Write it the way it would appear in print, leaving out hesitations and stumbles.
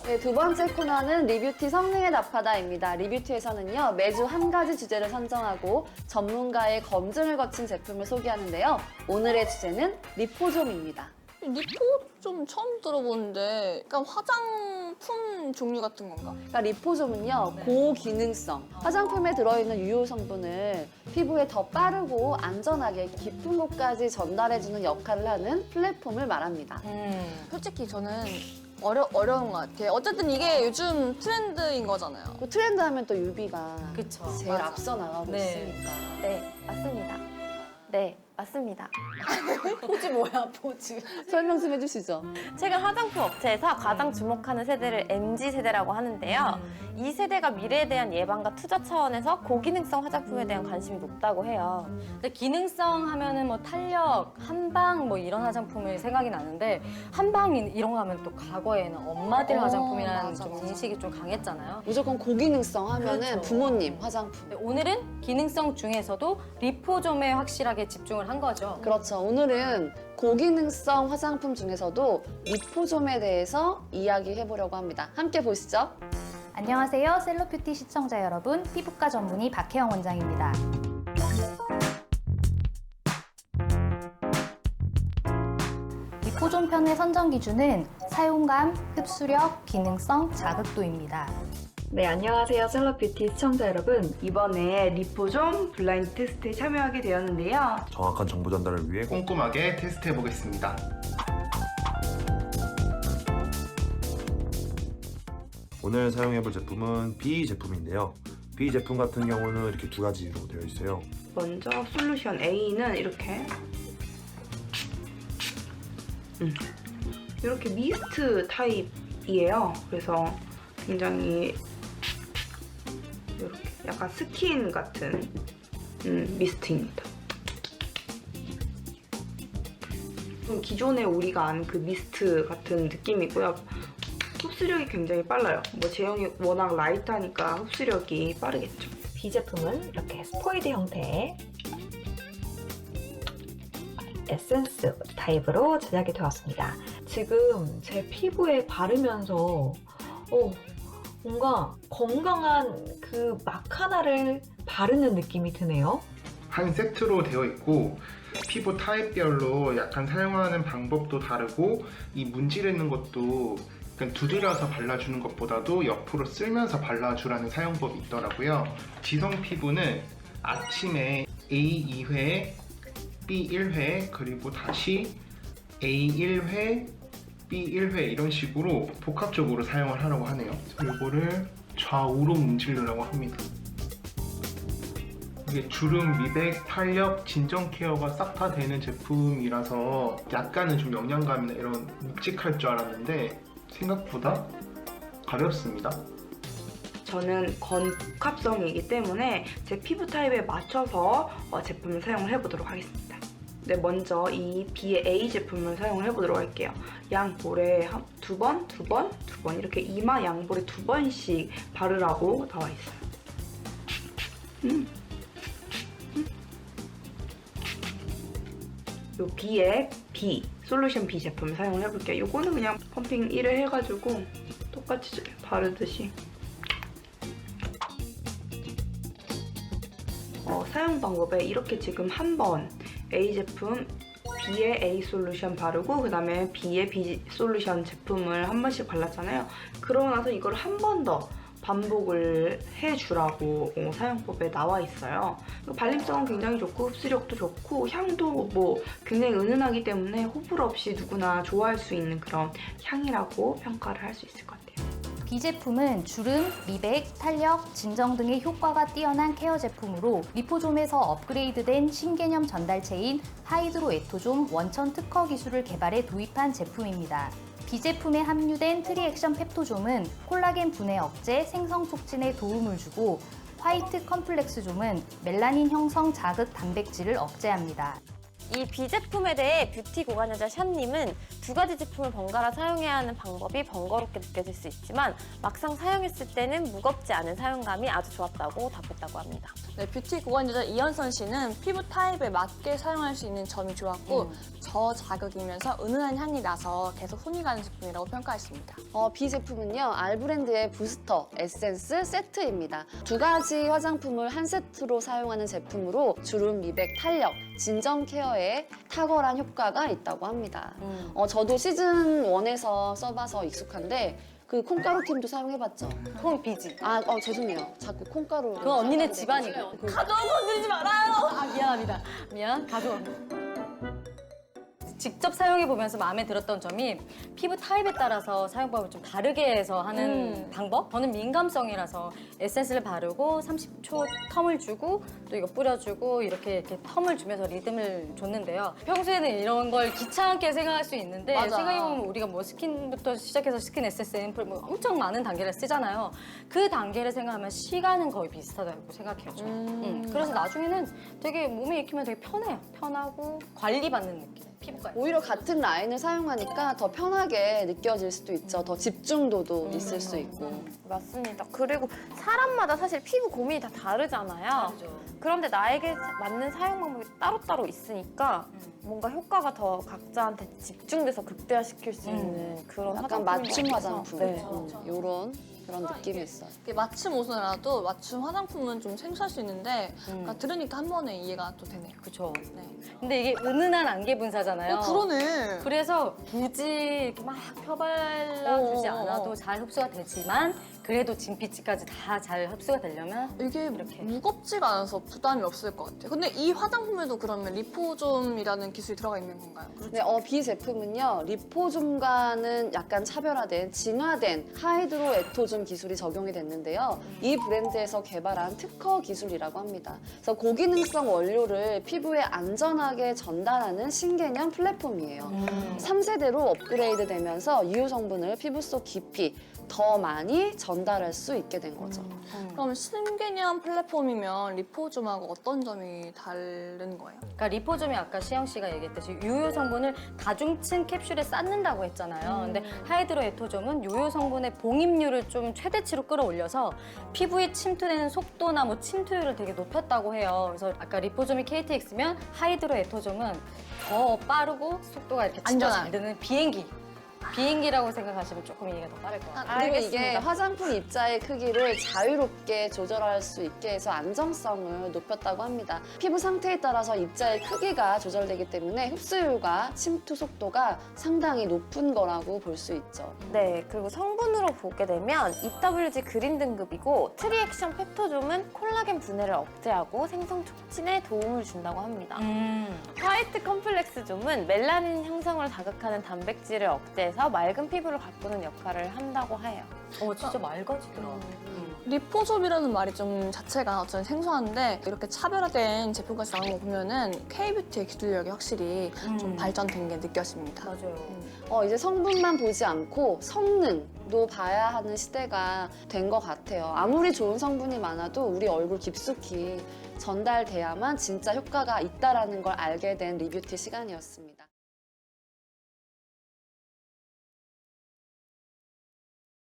네, 두 번째 코너는 리뷰티 성능에 답하다입니다. 리뷰티에서는요, 매주 한 가지 주제를 선정하고 전문가의 검증을 거친 제품을 소개하는데요. 오늘의 주제는 리포좀입니다. 리포좀 처음 들어보는데 약간 화장품 종류 같은 건가? 그러니까 리포좀은요, 고기능성. 화장품에 들어있는 유효 성분을 피부에 더 빠르고 안전하게 깊은 곳까지 전달해주는 역할을 하는 플랫폼을 말합니다. 솔직히 저는 어려운 것 같아요. 어쨌든 이게 요즘 트렌드인 거잖아요. 또 트렌드 하면 또 유비가 그쵸. 제일 맞아. 앞서 나가고 네. 있으니까. 네, 맞습니다. 네, 맞습니다. 포즈 뭐야, 포즈. 설명 좀 해주시죠. 최근 화장품 업체에서 가장 주목하는 세대를 MZ세대라고 하는데요. 이 세대가 미래에 대한 예방과 투자 차원에서 고기능성 화장품에 대한 관심이 높다고 해요. 근데 기능성 하면은 뭐 탄력, 한방 뭐 이런 화장품을 생각이 나는데 한방 이런 거 하면 또 과거에는 엄마들 화장품이라는 맞아, 좀 맞아. 인식이 좀 강했잖아요. 무조건 고기능성 하면은 그렇죠. 부모님 화장품. 근데 오늘은 기능성 중에서도 리포좀에 확실하게 집중을 한 거죠. 그렇죠. 오늘은 고기능성 화장품 중에서도 리포좀에 대해서 이야기해보려고 합니다. 함께 보시죠. 안녕하세요, 셀럽뷰티 시청자 여러분. 피부과 전문의 박혜영 원장입니다. 리포좀 편의 선정 기준은 사용감, 흡수력, 기능성, 자극도입니다. 네, 안녕하세요. 셀럽뷰티 시청자 여러분. 이번에 리포좀 블라인드 테스트에 참여하게 되었는데요. 정확한 정보 전달을 위해 꼼꼼하게 테스트해 보겠습니다. 오늘 사용해볼 제품은 B 제품인데요. B 제품 같은 경우는 이렇게 두 가지로 되어 있어요. 먼저 솔루션 A는 이렇게 이렇게 미스트 타입이에요. 그래서 굉장히 이렇게 약간 스킨 같은 미스트입니다. 기존에 우리가 아는 그 미스트 같은 느낌이고요. 흡수력이 굉장히 빨라요. 뭐 제형이 워낙 라이트하니까 흡수력이 빠르겠죠. B 제품은 이렇게 스포이드 형태의 에센스 타입으로 제작이 되었습니다. 지금 제 피부에 바르면서 뭔가 건강한 그 막 하나를 바르는 느낌이 드네요. 한 세트로 되어 있고 피부 타입별로 약간 사용하는 방법도 다르고 이 문지르는 것도 약간 두드려서 발라주는 것보다도 옆으로 쓸면서 발라주라는 사용법이 있더라고요. 지성 피부는 아침에 A 2회, B 1회, 그리고 다시 A 1회, B 1회 이런 식으로 복합적으로 사용을 하려고 하네요. 이거를 좌우로 문지르라고 합니다. 이게 주름, 미백, 탄력, 진정 케어가 싹 다 되는 제품이라서 약간은 좀 영양감이나 이런 묵직할 줄 알았는데 생각보다 가볍습니다. 저는 건복합성이기 때문에 제 피부 타입에 맞춰서 제품을 사용을 해보도록 하겠습니다. 네, 먼저 이 B의 A 제품을 사용을 해보도록 할게요. 양볼에 두 번 이렇게 이마 양볼에 2번씩 바르라고 나와 있어요. 요 B의 B, 솔루션 B 제품을 사용을 해볼게요. 요거는 그냥 펌핑 1을 해가지고 똑같이 바르듯이 사용 방법에 이렇게 지금 한 번 A 제품 B의 A 솔루션 바르고 그 다음에 B의 B 솔루션 제품을 한 번씩 발랐잖아요. 그러고 나서 이걸 한 번 더 반복을 해주라고 사용법에 나와 있어요. 발림성은 굉장히 좋고 흡수력도 좋고 향도 뭐 굉장히 은은하기 때문에 호불호 없이 누구나 좋아할 수 있는 그런 향이라고 평가를 할 수 있을 것 같아요. B 제품은 주름, 미백, 탄력, 진정 등의 효과가 뛰어난 케어 제품으로 리포좀에서 업그레이드된 신개념 전달체인 하이드로 에토좀 원천 특허 기술을 개발해 도입한 제품입니다. B 제품에 함유된 트리액션 펩토좀은 콜라겐 분해 억제, 생성 촉진에 도움을 주고 화이트 컴플렉스좀은 멜라닌 형성 자극 단백질을 억제합니다. 이 B 제품에 대해 뷰티 고관여자 샨님은 두 가지 제품을 번갈아 사용해야 하는 방법이 번거롭게 느껴질 수 있지만 막상 사용했을 때는 무겁지 않은 사용감이 아주 좋았다고 답했다고 합니다. 네, 뷰티 고관여자 이현선 씨는 피부 타입에 맞게 사용할 수 있는 점이 좋았고 저자극이면서 은은한 향이 나서 계속 손이 가는 제품이라고 평가했습니다. B 제품은요, 알브랜드의 부스터 에센스 세트입니다. 두 가지 화장품을 한 세트로 사용하는 제품으로 주름, 미백, 탄력, 진정 케어에 탁월한 효과가 있다고 합니다. 저도 시즌 1에서 써봐서 익숙한데 그 콩가루 팀도 사용해봤죠? 콩 비지. 죄송해요. 자꾸 콩가루. 그건 언니네 집안이고. 가져온 건드리지 말아요! 아, 미안합니다. 미안. 가져와. 직접 사용해보면서 마음에 들었던 점이 피부 타입에 따라서 사용법을 좀 다르게 해서 하는 방법? 저는 민감성이라서 에센스를 바르고 30초 텀을 주고 또 이거 뿌려주고 이렇게 텀을 주면서 리듬을 줬는데요. 평소에는 이런 걸 귀찮게 생각할 수 있는데 맞아. 생각해보면 우리가 뭐 스킨부터 시작해서 스킨 에센스, 앰플 뭐 엄청 많은 단계를 쓰잖아요. 그 단계를 생각하면 시간은 거의 비슷하다고 생각해요. 저는. 그래서 나중에는 되게 몸에 익히면 되게 편해요. 편하고 관리받는 느낌. 피부가. 오히려 같은 라인을 사용하니까 더 편하게 느껴질 수도 있죠. 더 집중도도 있을 수 있고. 맞습니다. 그리고 사람마다 사실 피부 고민이 다 다르잖아요. 그런데 나에게 맞는 사용 방법이 따로따로 있으니까 뭔가 효과가 더 각자한테 집중돼서 극대화시킬 수 있는 그런 약간 화장품인 맞춤 것 같아서. 화장품. 네. 요런 그런 느낌이 있어요. 이게 맞춤 옷은 알아도 맞춤 화장품은 좀 생소할 수 있는데 그러니까 들으니까 한 번에 이해가 또 되네요. 그쵸. 네. 근데 이게 은은한 안개 분사잖아요. 그러네. 그래서 굳이 이렇게 막 펴발라주지 어. 않아도 잘 흡수가 되지만 그래도 진피치까지 다 잘 흡수가 되려면 이게 이렇게. 무겁지가 않아서 부담이 없을 것 같아요. 근데 이 화장품에도 그러면 리포좀이라는 기술이 들어가 있는 건가요? 네, B 제품은요, 리포좀과는 약간 차별화된 진화된 하이드로 에토좀 기술이 적용이 됐는데요. 이 브랜드에서 개발한 특허 기술이라고 합니다. 그래서 고기능성 원료를 피부에 안전하게 전달하는 신개념 플랫폼이에요. 3세대로 업그레이드 되면서 유효 성분을 피부 속 깊이 더 많이 전달할 수 있게 된 거죠. 그럼 신개념 플랫폼이면 리포좀하고 어떤 점이 다른 거예요? 그러니까 리포좀이 아까 시영 씨가 얘기했듯이 유효 성분을 다중층 캡슐에 쌓는다고 했잖아요. 근데 하이드로 에토좀은 유효 성분의 봉입률을 좀 최대치로 끌어올려서 피부에 침투되는 속도나 뭐 침투율을 되게 높였다고 해요. 그래서 아까 리포좀이 KTX면 하이드로 에토좀은 더 빠르고 속도가 이렇게 진짜 안전한. 잘 되는 비행기라고 생각하시면 조금 이해가 더 빠를 것 같아요. 그리고 이게 화장품 입자의 크기를 자유롭게 조절할 수 있게 해서 안정성을 높였다고 합니다. 피부 상태에 따라서 입자의 크기가 조절되기 때문에 흡수율과 침투 속도가 상당히 높은 거라고 볼 수 있죠. 네, 그리고 성분으로 보게 되면 EWG 그린 등급이고 트리액션 펩토좀은 콜라겐 분해를 억제하고 생성 촉진에 도움을 준다고 합니다. 화이트 컴플렉스좀은 멜라닌 형성을 자극하는 단백질을 억제해서 맑은 피부를 가꾸는 역할을 한다고 해요. 진짜 맑아지더라. 리포좀이라는 말이 좀 자체가 어쩌면 생소한데 이렇게 차별화된 제품까지 나온 거 보면은 K뷰티의 기술력이 확실히 좀 발전된 게 느껴집니다. 맞아요. 이제 성분만 보지 않고 성능도 봐야 하는 시대가 된 것 같아요. 아무리 좋은 성분이 많아도 우리 얼굴 깊숙이 전달돼야만 진짜 효과가 있다라는 걸 알게 된 리뷰티 시간이었습니다.